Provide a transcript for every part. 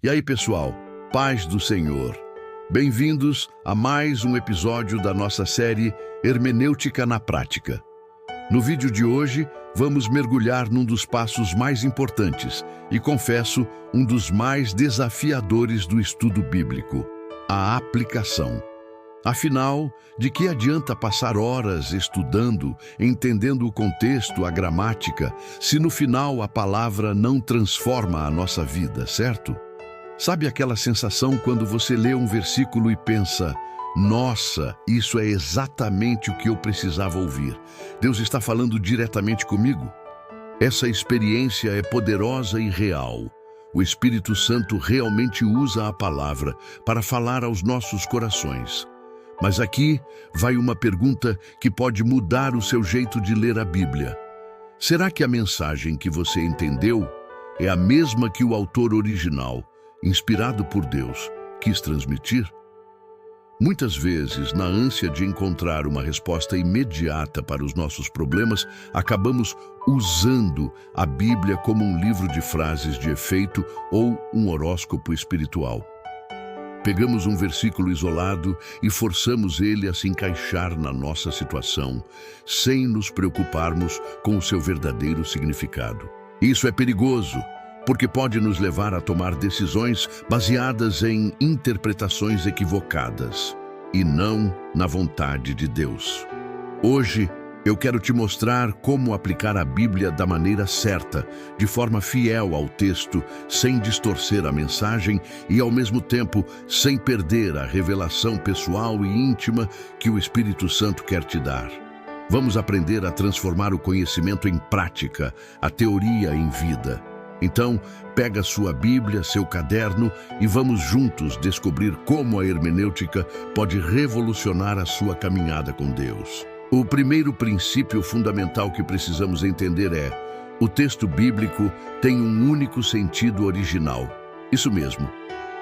E aí, pessoal, paz do Senhor. Bem-vindos a mais um episódio da nossa série Hermenêutica na Prática. No vídeo de hoje, vamos mergulhar num dos passos mais importantes e, confesso, um dos mais desafiadores do estudo bíblico, a aplicação. Afinal, de que adianta passar horas estudando, entendendo o contexto, a gramática, se no final a palavra não transforma a nossa vida, certo? Sabe aquela sensação quando você lê um versículo e pensa: nossa, isso é exatamente o que eu precisava ouvir. Deus está falando diretamente comigo? Essa experiência é poderosa e real. O Espírito Santo realmente usa a palavra para falar aos nossos corações. Mas aqui vai uma pergunta que pode mudar o seu jeito de ler a Bíblia. Será que a mensagem que você entendeu é a mesma que o autor original, inspirado por Deus, quis transmitir? Muitas vezes, na ânsia de encontrar uma resposta imediata para os nossos problemas, acabamos usando a Bíblia como um livro de frases de efeito ou um horóscopo espiritual. Pegamos um versículo isolado e forçamos ele a se encaixar na nossa situação, sem nos preocuparmos com o seu verdadeiro significado. Isso é perigoso, porque pode nos levar a tomar decisões baseadas em interpretações equivocadas e não na vontade de Deus. Hoje, eu quero te mostrar como aplicar a Bíblia da maneira certa, de forma fiel ao texto, sem distorcer a mensagem e, ao mesmo tempo, sem perder a revelação pessoal e íntima que o Espírito Santo quer te dar. Vamos aprender a transformar o conhecimento em prática, a teoria em vida. Então, pega sua Bíblia, seu caderno e vamos juntos descobrir como a hermenêutica pode revolucionar a sua caminhada com Deus. O primeiro princípio fundamental que precisamos entender é: o texto bíblico tem um único sentido original. Isso mesmo.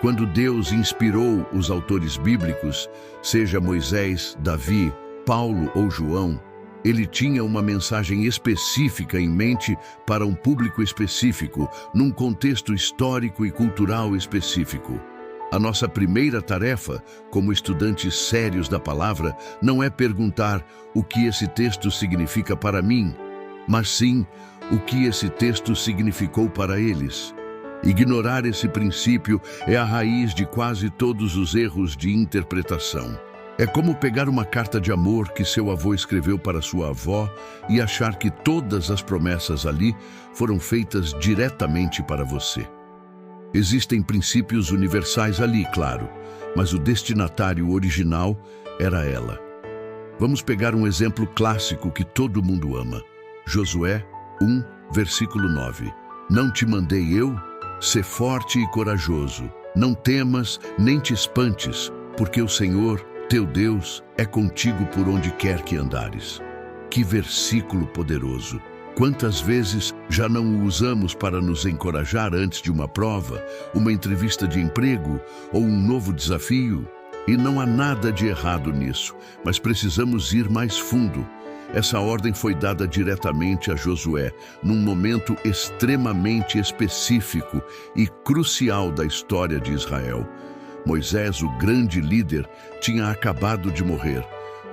Quando Deus inspirou os autores bíblicos, seja Moisés, Davi, Paulo ou João, ele tinha uma mensagem específica em mente para um público específico, num contexto histórico e cultural específico. A nossa primeira tarefa, como estudantes sérios da palavra, não é perguntar o que esse texto significa para mim, mas sim o que esse texto significou para eles. Ignorar esse princípio é a raiz de quase todos os erros de interpretação. É como pegar uma carta de amor que seu avô escreveu para sua avó e achar que todas as promessas ali foram feitas diretamente para você. Existem princípios universais ali, claro, mas o destinatário original era ela. Vamos pegar um exemplo clássico que todo mundo ama. Josué 1, versículo 9. Não te mandei eu? Sê forte e corajoso. Não temas, nem te espantes, porque o Senhor, teu Deus, é contigo por onde quer que andares. Que versículo poderoso! Quantas vezes já não o usamos para nos encorajar antes de uma prova, uma entrevista de emprego ou um novo desafio? E não há nada de errado nisso, mas precisamos ir mais fundo. Essa ordem foi dada diretamente a Josué, num momento extremamente específico e crucial da história de Israel. Moisés, o grande líder, tinha acabado de morrer.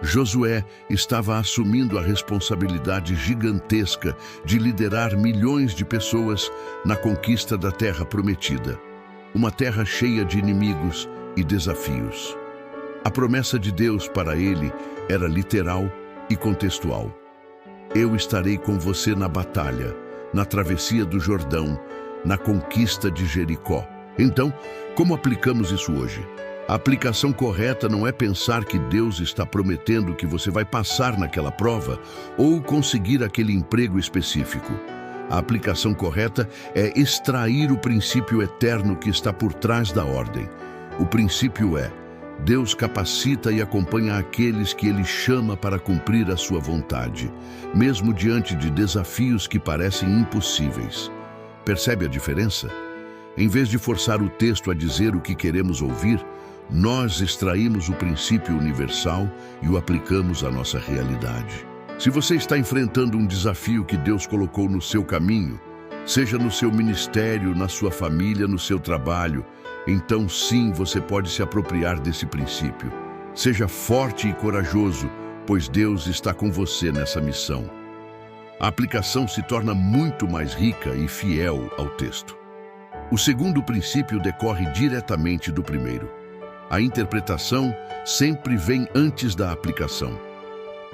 Josué estava assumindo a responsabilidade gigantesca de liderar milhões de pessoas na conquista da terra prometida. Uma terra cheia de inimigos e desafios. A promessa de Deus para ele era literal e contextual. Eu estarei com você na batalha, na travessia do Jordão, na conquista de Jericó. Então, como aplicamos isso hoje? A aplicação correta não é pensar que Deus está prometendo que você vai passar naquela prova ou conseguir aquele emprego específico. A aplicação correta é extrair o princípio eterno que está por trás da ordem. O princípio é: Deus capacita e acompanha aqueles que Ele chama para cumprir a sua vontade, mesmo diante de desafios que parecem impossíveis. Percebe a diferença? Em vez de forçar o texto a dizer o que queremos ouvir, nós extraímos o princípio universal e o aplicamos à nossa realidade. Se você está enfrentando um desafio que Deus colocou no seu caminho, seja no seu ministério, na sua família, no seu trabalho, então sim, você pode se apropriar desse princípio. Seja forte e corajoso, pois Deus está com você nessa missão. A aplicação se torna muito mais rica e fiel ao texto. O segundo princípio decorre diretamente do primeiro. A interpretação sempre vem antes da aplicação.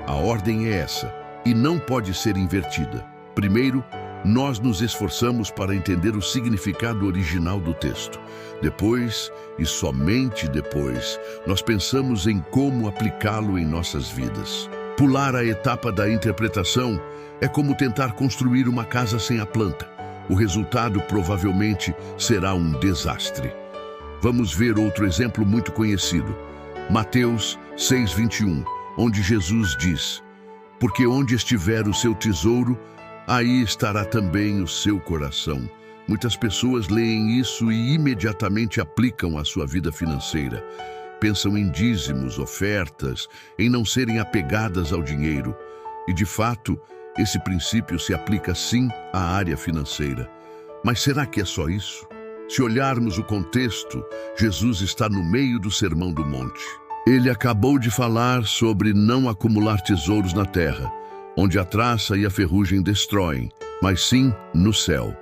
A ordem é essa, e não pode ser invertida. Primeiro, nós nos esforçamos para entender o significado original do texto. Depois, e somente depois, nós pensamos em como aplicá-lo em nossas vidas. Pular a etapa da interpretação é como tentar construir uma casa sem a planta. O resultado provavelmente será um desastre. Vamos ver outro exemplo muito conhecido. Mateus 6:21, onde Jesus diz: "Porque onde estiver o seu tesouro, aí estará também o seu coração." Muitas pessoas leem isso e imediatamente aplicam à sua vida financeira. Pensam em dízimos, ofertas, em não serem apegadas ao dinheiro. E, de fato, esse princípio se aplica sim à área financeira. Mas será que é só isso? Se olharmos o contexto, Jesus está no meio do Sermão do Monte. Ele acabou de falar sobre não acumular tesouros na terra, onde a traça e a ferrugem destroem, mas sim no céu.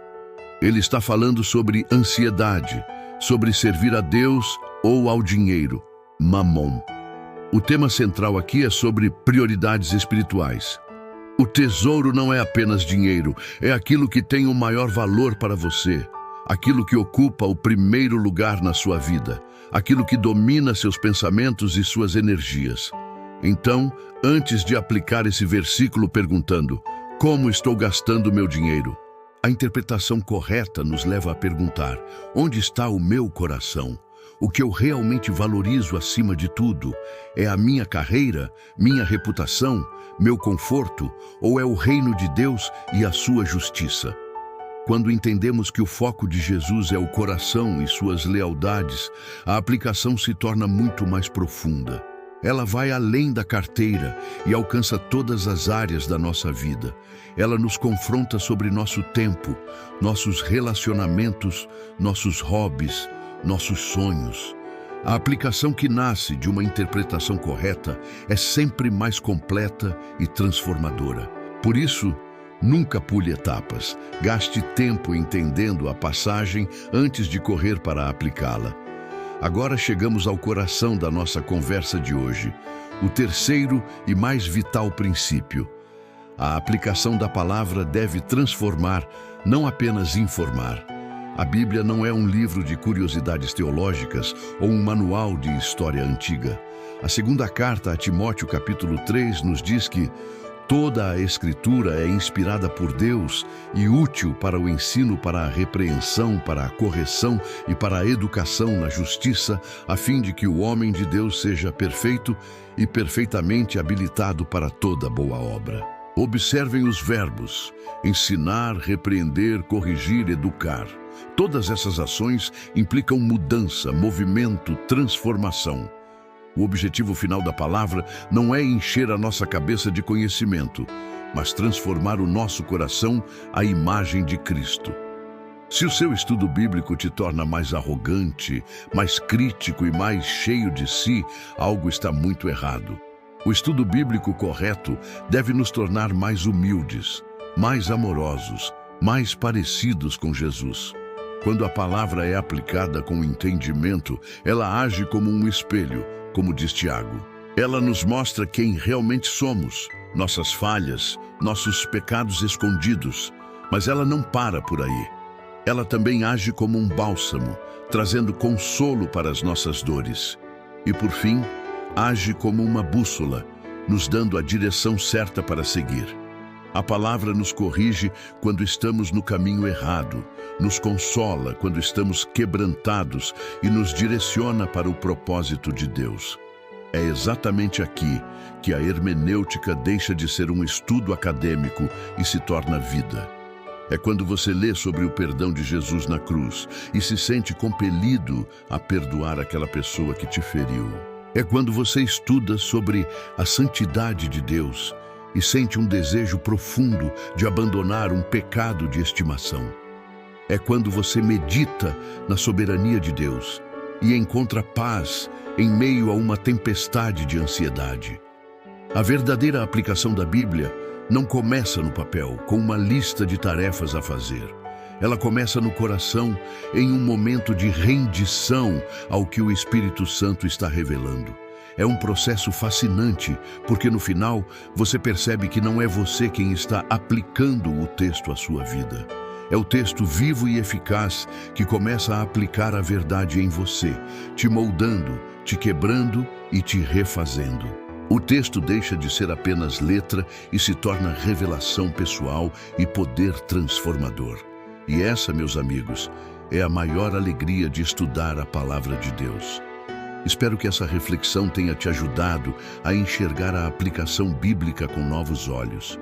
Ele está falando sobre ansiedade, sobre servir a Deus ou ao dinheiro, mamon. O tema central aqui é sobre prioridades espirituais. O tesouro não é apenas dinheiro, é aquilo que tem o maior valor para você, aquilo que ocupa o primeiro lugar na sua vida, aquilo que domina seus pensamentos e suas energias. Então, antes de aplicar esse versículo perguntando: "Como estou gastando meu dinheiro?", a interpretação correta nos leva a perguntar: onde está o meu coração? O que eu realmente valorizo acima de tudo? É a minha carreira, minha reputação, meu conforto, ou é o reino de Deus e a sua justiça? Quando entendemos que o foco de Jesus é o coração e suas lealdades, a aplicação se torna muito mais profunda. Ela vai além da carteira e alcança todas as áreas da nossa vida. Ela nos confronta sobre nosso tempo, nossos relacionamentos, nossos hobbies, nossos sonhos. A aplicação que nasce de uma interpretação correta é sempre mais completa e transformadora. Por isso, nunca pule etapas. Gaste tempo entendendo a passagem antes de correr para aplicá-la. Agora chegamos ao coração da nossa conversa de hoje, o terceiro e mais vital princípio. A aplicação da palavra deve transformar, não apenas informar. A Bíblia não é um livro de curiosidades teológicas ou um manual de história antiga. A segunda carta a Timóteo, capítulo 3, nos diz que toda a Escritura é inspirada por Deus e útil para o ensino, para a repreensão, para a correção e para a educação na justiça, a fim de que o homem de Deus seja perfeito e perfeitamente habilitado para toda boa obra. Observem os verbos: ensinar, repreender, corrigir, educar. Todas essas ações implicam mudança, movimento, transformação. O objetivo final da palavra não é encher a nossa cabeça de conhecimento, mas transformar o nosso coração à imagem de Cristo. Se o seu estudo bíblico te torna mais arrogante, mais crítico e mais cheio de si, algo está muito errado. O estudo bíblico correto deve nos tornar mais humildes, mais amorosos, mais parecidos com Jesus. Quando a palavra é aplicada com entendimento, ela age como um espelho, como diz Tiago. Ela nos mostra quem realmente somos, nossas falhas, nossos pecados escondidos. Mas ela não para por aí. Ela também age como um bálsamo, trazendo consolo para as nossas dores. E por fim, age como uma bússola, nos dando a direção certa para seguir. A palavra nos corrige quando estamos no caminho errado, nos consola quando estamos quebrantados e nos direciona para o propósito de Deus. É exatamente aqui que a hermenêutica deixa de ser um estudo acadêmico e se torna vida. É quando você lê sobre o perdão de Jesus na cruz e se sente compelido a perdoar aquela pessoa que te feriu. É quando você estuda sobre a santidade de Deus e sente um desejo profundo de abandonar um pecado de estimação. é quando você medita na soberania de Deus e encontra paz em meio a uma tempestade de ansiedade. A verdadeira aplicação da Bíblia não começa no papel, com uma lista de tarefas a fazer. Ela começa no coração, em um momento de rendição ao que o Espírito Santo está revelando. É um processo fascinante, porque no final você percebe que não é você quem está aplicando o texto à sua vida. É o texto vivo e eficaz que começa a aplicar a verdade em você, te moldando, te quebrando e te refazendo. O texto deixa de ser apenas letra e se torna revelação pessoal e poder transformador. E essa, meus amigos, é a maior alegria de estudar a palavra de Deus. Espero que essa reflexão tenha te ajudado a enxergar a aplicação bíblica com novos olhos.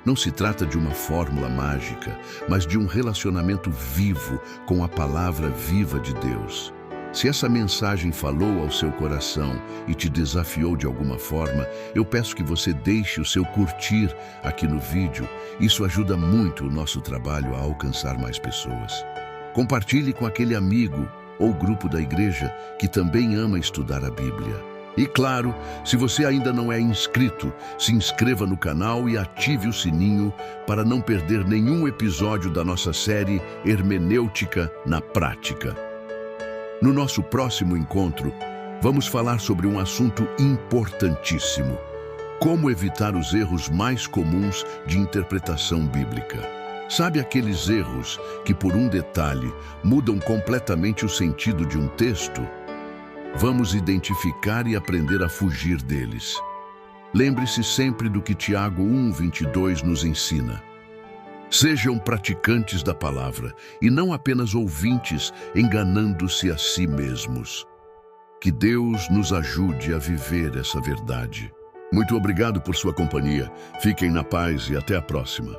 Não se trata de uma fórmula mágica, mas de um relacionamento vivo com a palavra viva de Deus. Se essa mensagem falou ao seu coração e te desafiou de alguma forma, eu peço que você deixe o seu curtir aqui no vídeo. Isso ajuda muito o nosso trabalho a alcançar mais pessoas. Compartilhe com aquele amigo ou grupo da igreja que também ama estudar a Bíblia. E claro, se você ainda não é inscrito, se inscreva no canal e ative o sininho para não perder nenhum episódio da nossa série Hermenêutica na Prática. No nosso próximo encontro, vamos falar sobre um assunto importantíssimo: como evitar os erros mais comuns de interpretação bíblica. Sabe aqueles erros que, por um detalhe, mudam completamente o sentido de um texto? Vamos identificar e aprender a fugir deles. Lembre-se sempre do que Tiago 1:22 nos ensina. Sejam praticantes da palavra e não apenas ouvintes, enganando-se a si mesmos. Que Deus nos ajude a viver essa verdade. Muito obrigado por sua companhia. Fiquem na paz e até a próxima.